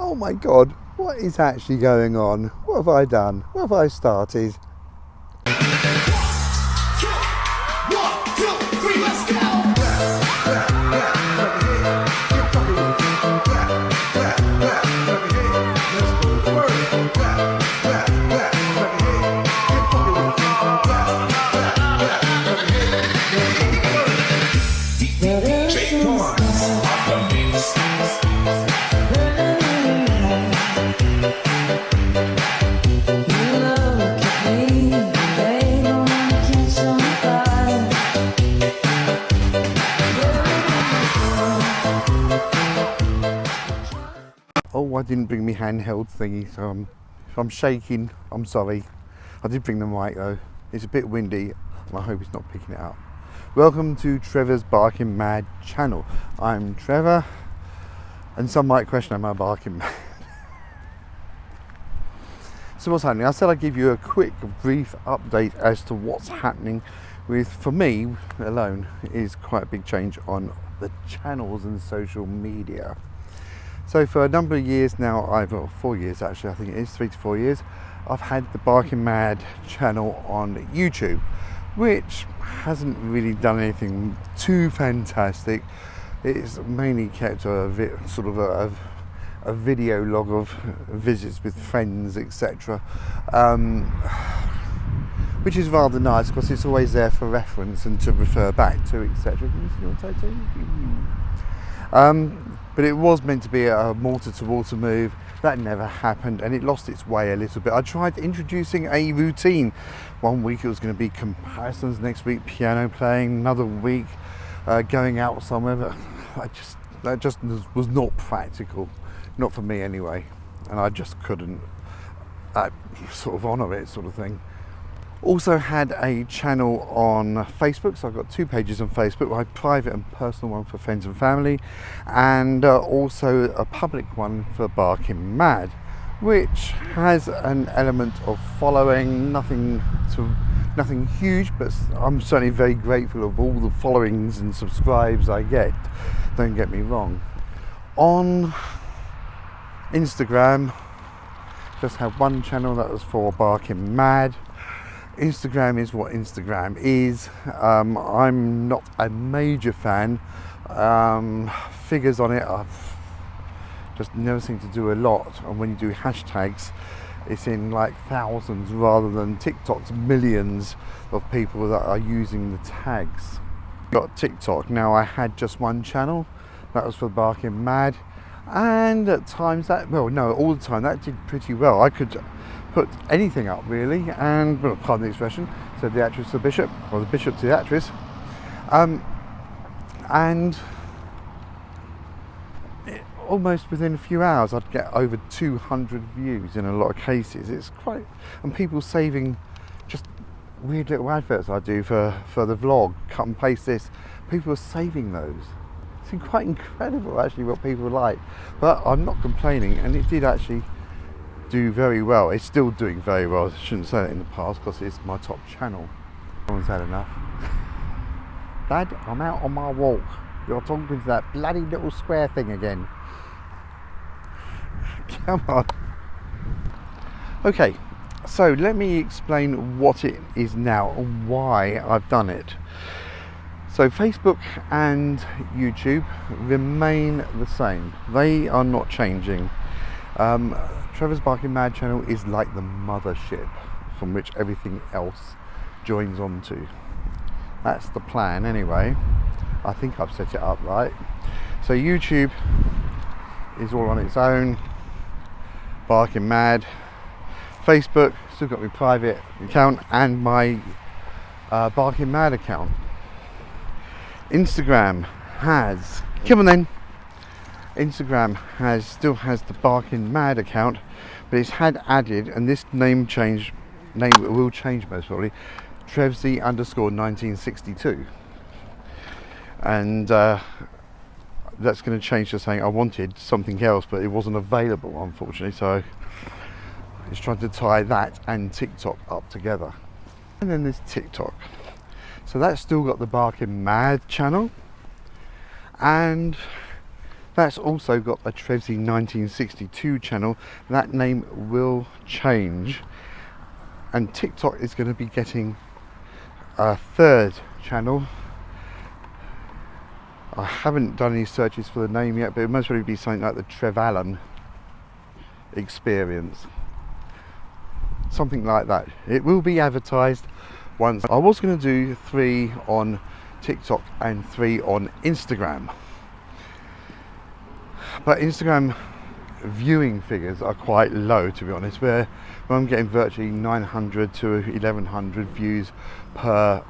Oh my god, what is actually going on? What have I done? What have I started? Oh, I didn't bring my handheld thingy, so I'm shaking. I'm sorry. I did bring the mic though. It's a bit windy, and I hope it's not picking it up. Welcome to Trevor's Barking Mad channel. I'm Trevor, and some might question, am I barking mad? So what's happening? I said I'd give you a quick, brief update as to what's happening with, for me alone, is quite a big change on the channels and social media. So for a number of years now, well, 4 years actually, I think it is 3 to 4 years, I've had the Barking Mad channel on YouTube, which hasn't really done anything too fantastic. It's mainly kept a video log of visits with friends, etc. Which is rather nice because it's always there for reference and to refer back to, etc. But it was meant to be a water to water move. That never happened, and it lost its way a little bit. I tried introducing a routine. 1 week it was going to be comparisons, next week piano playing, another week going out somewhere, but that just was not practical, not for me anyway, and I just couldn't sort of honour it, sort of thing. Also had a channel on Facebook, so I've got 2 pages on Facebook, my private and personal one for friends and family, and also a public one for Barking Mad, which has an element of following, nothing huge, but I'm certainly very grateful of all the followings and subscribes I get, don't get me wrong. On Instagram, just had one channel that was for Barking Mad. Instagram is what Instagram is. I'm not a major fan. Figures on it, I've just never seem to do a lot. And when you do hashtags, it's in like thousands rather than TikTok's millions of people that are using the tags. Got TikTok. Now I had just one channel, that was for Barking Mad. And at times all the time that did pretty well. I could put anything up really, and well, pardon the expression, said the actress to the bishop, or the bishop to the actress, and almost within a few hours I'd get over 200 views in a lot of cases. It's quite, and people saving just weird little adverts I do for the vlog, cut and paste this, people are saving those. It's quite incredible actually what people like, but I'm not complaining, and it did actually do very well. It's still doing very well. I shouldn't say that in the past because it's my top channel. Someone's had enough. Dad, I'm out on my walk. You're talking to that bloody little square thing again. Come on. Okay, so let me explain what it is now and why I've done it. So Facebook and YouTube remain the same. They are not changing. Trevor's Barking Mad channel is like the mothership from which everything else joins onto. That's the plan anyway. I think I've set it up right. So YouTube is all on its own. Barking Mad. Facebook, still got my private account and my Barking Mad account. Instagram has, come on then. Instagram still has the Barking Mad account, but it's had added, and this name will change most probably, Trevzy_1962, and that's going to change to saying I wanted something else, but it wasn't available unfortunately, so it's trying to tie that and TikTok up together. And then there's TikTok, so that's still got the Barking Mad channel, and That's also got a Trevsy 1962 channel. That name will change, and TikTok is going to be getting a third channel. I haven't done any searches for the name yet, but it must probably be something like the Trev Allen Experience, something like that. It will be advertised once. I was going to do 3 on TikTok and 3 on Instagram, but Instagram viewing figures are quite low, to be honest, where I'm getting virtually 900 to 1100 views per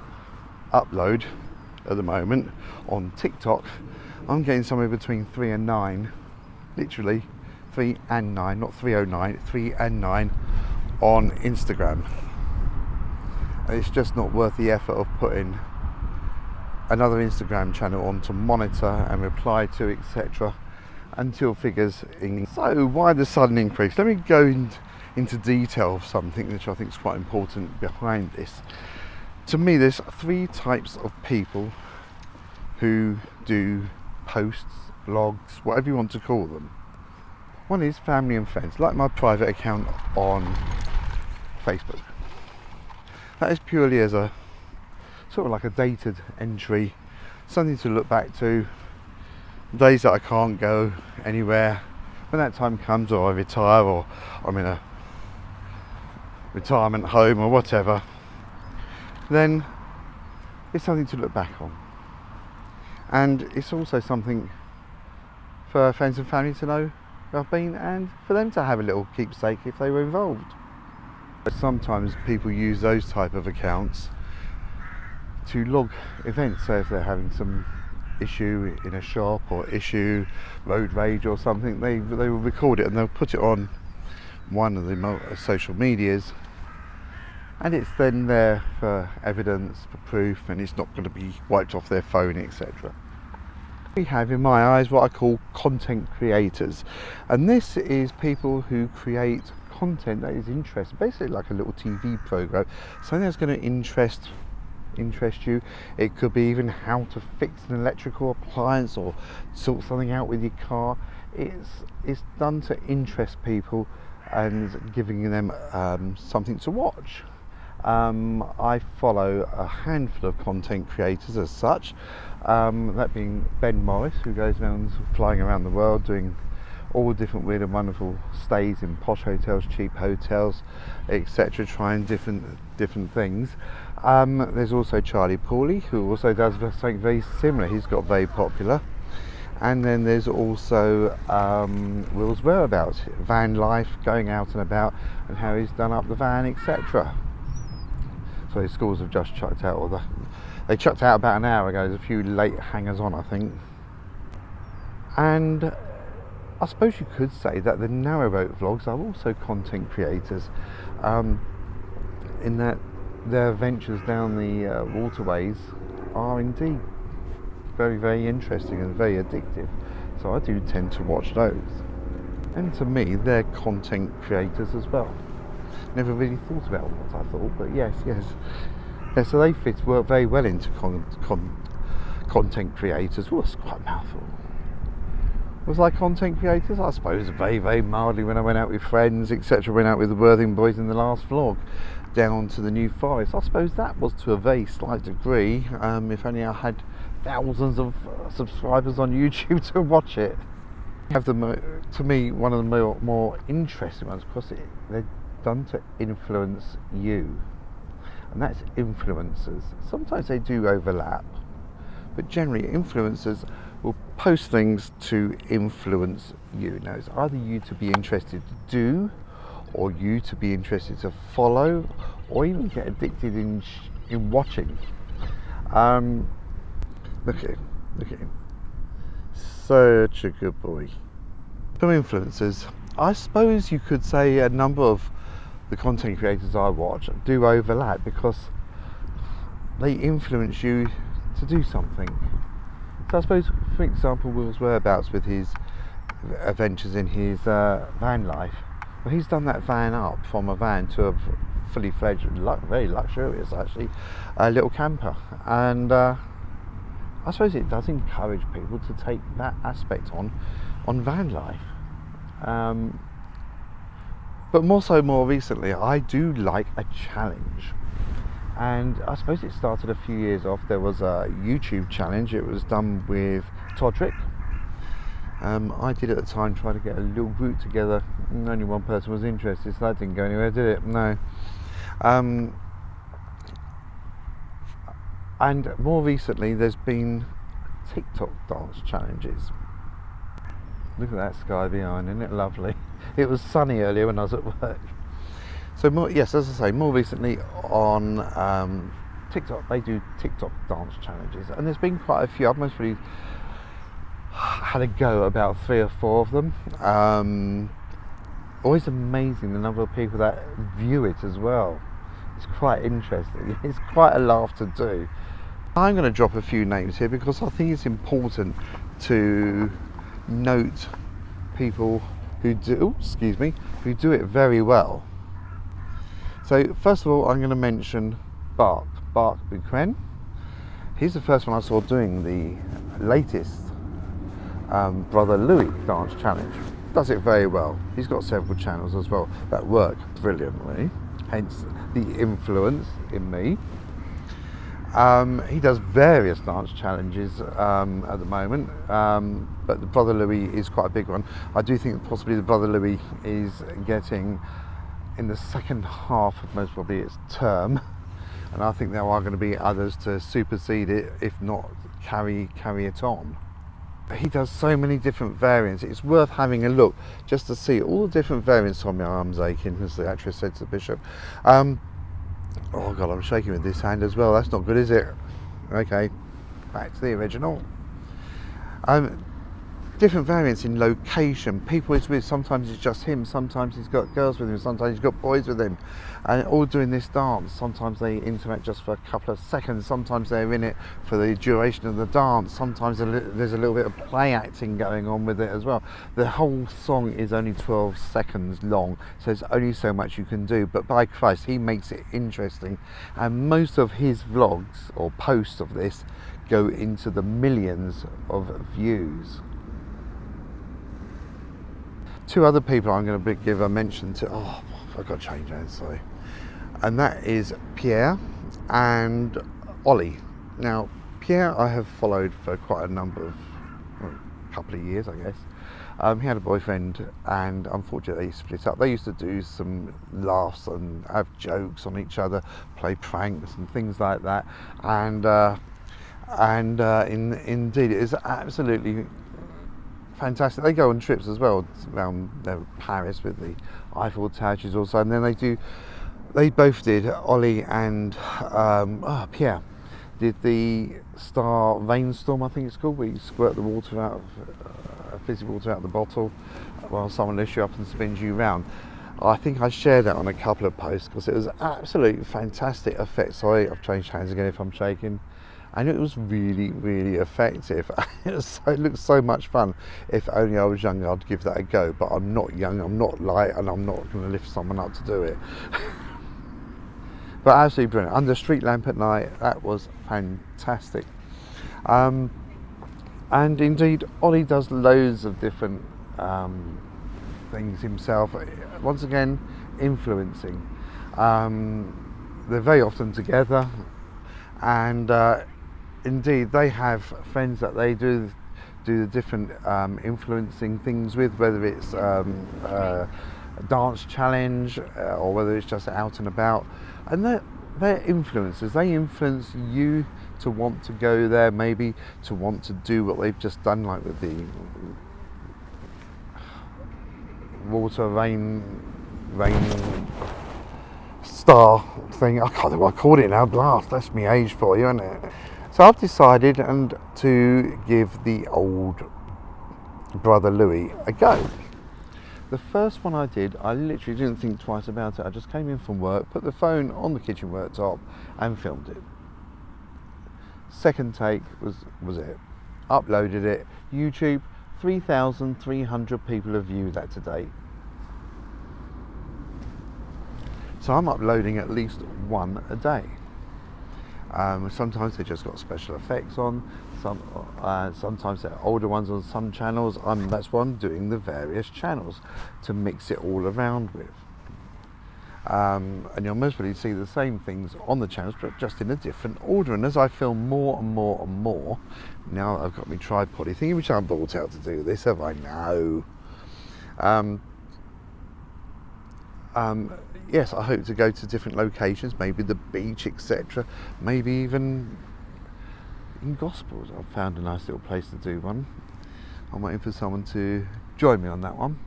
upload at the moment. On TikTok I'm getting somewhere between 3 and 9, literally 3 and 9, not 309, 3 and 9 on Instagram. And it's just not worth the effort of putting another Instagram channel on to monitor and reply to, etc., until figures in. So why the sudden increase? Let me go into detail of something which I think is quite important behind this. To me, there's 3 types of people who do posts, vlogs, whatever you want to call them. One is family and friends, like my private account on Facebook. That is purely as a sort of like a dated entry, something to look back to, days that I can't go anywhere. When that time comes, or I retire, or I'm in a retirement home or whatever, then it's something to look back on. And it's also something for friends and family to know where I've been, and for them to have a little keepsake if they were involved. But sometimes people use those type of accounts to log events. So if they're having some issue in a shop, or issue road rage or something, they will record it and they'll put it on one of the social medias, and it's then there for evidence, for proof, and it's not going to be wiped off their phone, etc. We have, in my eyes, what I call content creators, and this is people who create content that is interesting, basically like a little TV program, something that's going to interest you. It could be even how to fix an electrical appliance or sort something out with your car. It's done to interest people and giving them something to watch. I follow a handful of content creators as such, that being Ben Morris, who goes around flying around the world doing all different weird and wonderful stays in posh hotels, cheap hotels, etc., trying different things. There's also Charlie Pauly, who also does something very similar. He's got very popular. And then there's also Will's Whereabouts, van life, going out and about, and how he's done up the van, etc. So his schools have just chucked out, or they chucked out about an hour ago. There's a few late hangers on, I think. And I suppose you could say that the narrowboat vlogs are also content creators, in that their ventures down the waterways are indeed very, very interesting and very addictive. So I do tend to watch those. And to me, they're content creators as well. Never really thought about what I thought, but yes. Yeah, so they work very well into content creators. Oh, that's quite a mouthful. Was I content creators? I suppose very, very mildly when I went out with friends, etc. Went out with the Worthing boys in the last vlog, down to the New Forest. I suppose that was to a very slight degree. If only I had thousands of subscribers on YouTube to watch it. Have to me, one of the more interesting ones, because they're done to influence you, and that's influencers. Sometimes they do overlap, but generally influencers will post things to influence you. Now it's either you to be interested to do, or you to be interested to follow, or even get addicted in watching. Look at him, such a good boy. Some influencers, I suppose you could say a number of the content creators I watch do overlap, because they influence you to do something. So I suppose, for example, Will's Whereabouts with his adventures in his van life. Well, he's done that van up from a van to a fully fledged, very luxurious actually, little camper, and I suppose it does encourage people to take that aspect on van life. But more recently, I do like a challenge. And I suppose it started a few years off. There was a YouTube challenge. It was done with Todrick. I did at the time try to get a little group together. Only one person was interested, so that didn't go anywhere, did it? No. And more recently, there's been TikTok dance challenges. Look at that sky behind, isn't it lovely? It was sunny earlier when I was at work. So as I say, more recently on TikTok, they do TikTok dance challenges, and there's been quite a few. I've mostly had a go about 3 or 4 of them. Always amazing the number of people that view it as well. It's quite interesting. It's quite a laugh to do. I'm going to drop a few names here because I think it's important to note people who do it very well. So first of all, I'm going to mention Bart Buchan. He's the first one I saw doing the latest Brother Louis dance challenge. Does it very well. He's got several channels as well that work brilliantly, hence the influence in me. He does various dance challenges at the moment, but the Brother Louis is quite a big one. I do think possibly the Brother Louis is getting in the second half of most probably its term, and I think there are going to be others to supersede it, if not carry it on. He does so many different variants. It's worth having a look just to see all the different variants. On my arm's aching, as the actress said to the bishop. Oh God, I'm shaking with this hand as well. That's not good, is it? Okay, back to the original. Different variants in location. People he's with, sometimes it's just him, sometimes he's got girls with him, sometimes he's got boys with him, and all doing this dance. Sometimes they interact just for a couple of seconds, sometimes they're in it for the duration of the dance, sometimes there's a little bit of play acting going on with it as well. The whole song is only 12 seconds long, so there's only so much you can do, but by Christ, he makes it interesting, and most of his vlogs or posts of this go into the millions of views. 2 other people I'm going to give a mention to. Oh, I've got to change that, sorry. And that is Pierre and Ollie. Now, Pierre I have followed for quite a couple of years, I guess. He had a boyfriend, and unfortunately they split up. They used to do some laughs and have jokes on each other, play pranks and things like that. Indeed, it is absolutely fantastic. They go on trips as well around Paris with the Eiffel Tower also, and then they both did, Ollie and Pierre did the Star Rainstorm, I think it's called, where you squirt the water out of fizzy water out of the bottle while someone lifts you up and spins you round. I think I shared that on a couple of posts because it was absolutely fantastic effect. Sorry, I've changed hands again if I'm shaking. And it was really, really effective. It looked so much fun. If only I was younger, I'd give that a go. But I'm not young, I'm not light, and I'm not going to lift someone up to do it. But absolutely brilliant. Under street lamp at night, that was fantastic. And indeed, Ollie does loads of different things himself. Once again, influencing. They're very often together, and indeed they have friends that they do the different influencing things with, whether it's a dance challenge or whether it's just out and about, and they're influencers. They influence you to want to go there, maybe to want to do what they've just done, like with the rain star thing. I can't think what I called it now. Blast, that's my age for you, isn't it? So I've decided to give the old Brother Louis a go. The first one I did, I literally didn't think twice about it. I just came in from work, put the phone on the kitchen worktop and filmed it. Second take was it. Uploaded it. YouTube, 3,300 people have viewed that to date. So I'm uploading at least one a day. Sometimes they just got special effects on. Sometimes they're older ones on some channels. That's why I'm doing the various channels to mix it all around with. And you'll most probably see the same things on the channels, but just in a different order. And as I film more and more and more, now I've got my tripod thing, which I'm brought out to do this, have I? No. Yes, I hope to go to different locations, maybe the beach, etc. Maybe even in Gospels. I've found a nice little place to do one. I'm waiting for someone to join me on that one.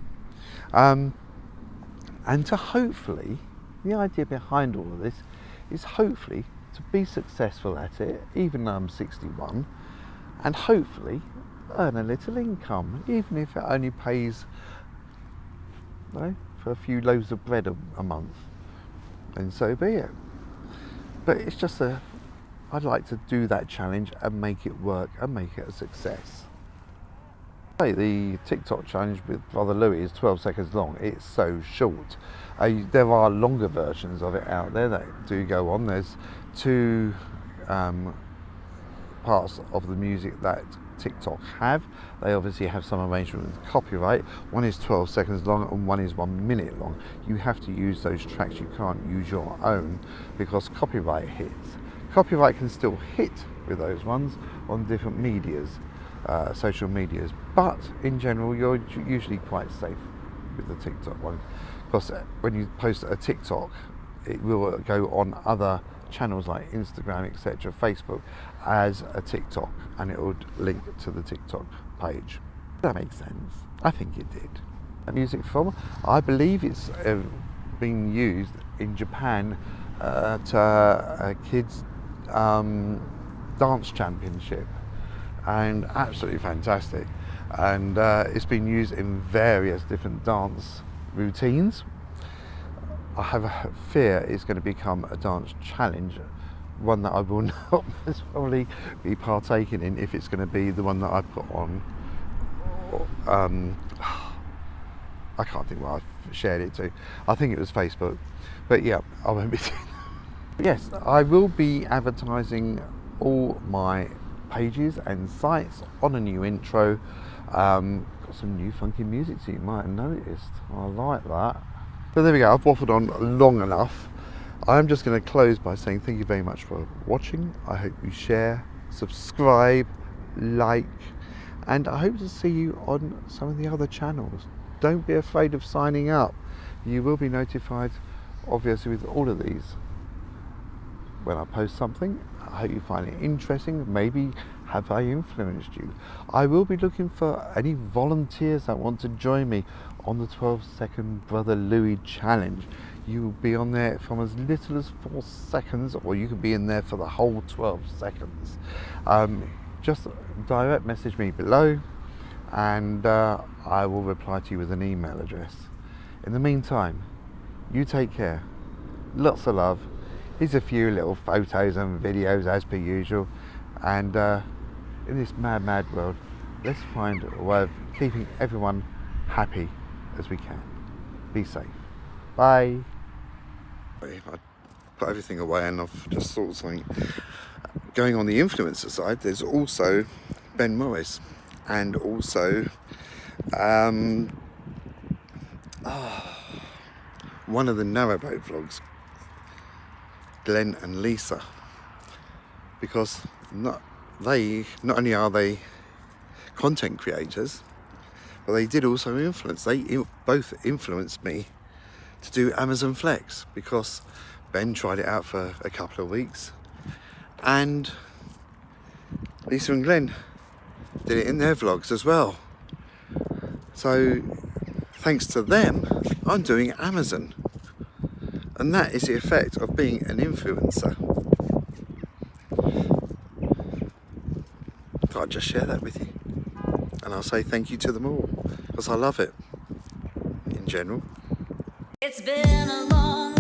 And to hopefully, the idea behind all of this is hopefully to be successful at it, even though I'm 61, and hopefully earn a little income, even if it only pays, you know, for a few loaves of bread a month, and so be it. But it's just I'd like to do that challenge and make it work and make it a success. The TikTok challenge with Brother Louis is 12 seconds long. It's so short. There are longer versions of it out there that do go on. There's two parts of the music that TikTok have. They obviously have some arrangement with copyright. One is 12 seconds long and one is 1 minute long. You have to use those tracks. You can't use your own because copyright hits. Copyright can still hit with those ones on different medias. Social medias, but in general you're usually quite safe with the TikTok one, because when you post a TikTok it will go on other channels like Instagram, etc., Facebook as a TikTok, and it would link to the TikTok page. That makes sense. I think it did. A music film, I believe it's being used in Japan at a kids dance championship, and absolutely fantastic. And it's been used in various different dance routines. I have a fear it's going to become a dance challenge, one that I will not probably be partaking in if it's going to be the one that I put on. I can't think what I shared it to. I think it was Facebook, but yeah, I won't be doing that. Yes, I will be advertising all my pages and sites on a new intro. Got some new funky music, so you might have noticed. I like that. So there we go, I've waffled on long enough. I'm just going to close by saying thank you very much for watching. I hope you share, subscribe, like, and I hope to see you on some of the other channels. Don't be afraid of signing up. You will be notified, obviously, with all of these when I post something. I hope you find it interesting. Maybe have I influenced you? I will be looking for any volunteers that want to join me on the 12-second Brother Louis challenge. You will be on there from as little as 4 seconds, or you can be in there for the whole 12 seconds. Just direct message me below, and I will reply to you with an email address. In the meantime, you take care. Lots of love. Here's a few little photos and videos as per usual, and in this mad world, let's find a way of keeping everyone happy as we can. Be safe. Bye. I put everything away and I've just thought of something. Going on the influencer side, there's also Ben Morris, and also one of the Narrowboat vlogs, Glenn and Lisa, because not only are they content creators, but they did also influence. They both influenced me to do Amazon Flex, because Ben tried it out for a couple of weeks and Lisa and Glenn did it in their vlogs as well. So thanks to them, I'm doing Amazon. And that is the effect of being an influencer. I'll just share that with you. And I'll say thank you to them all, because I love it in general. It's been a long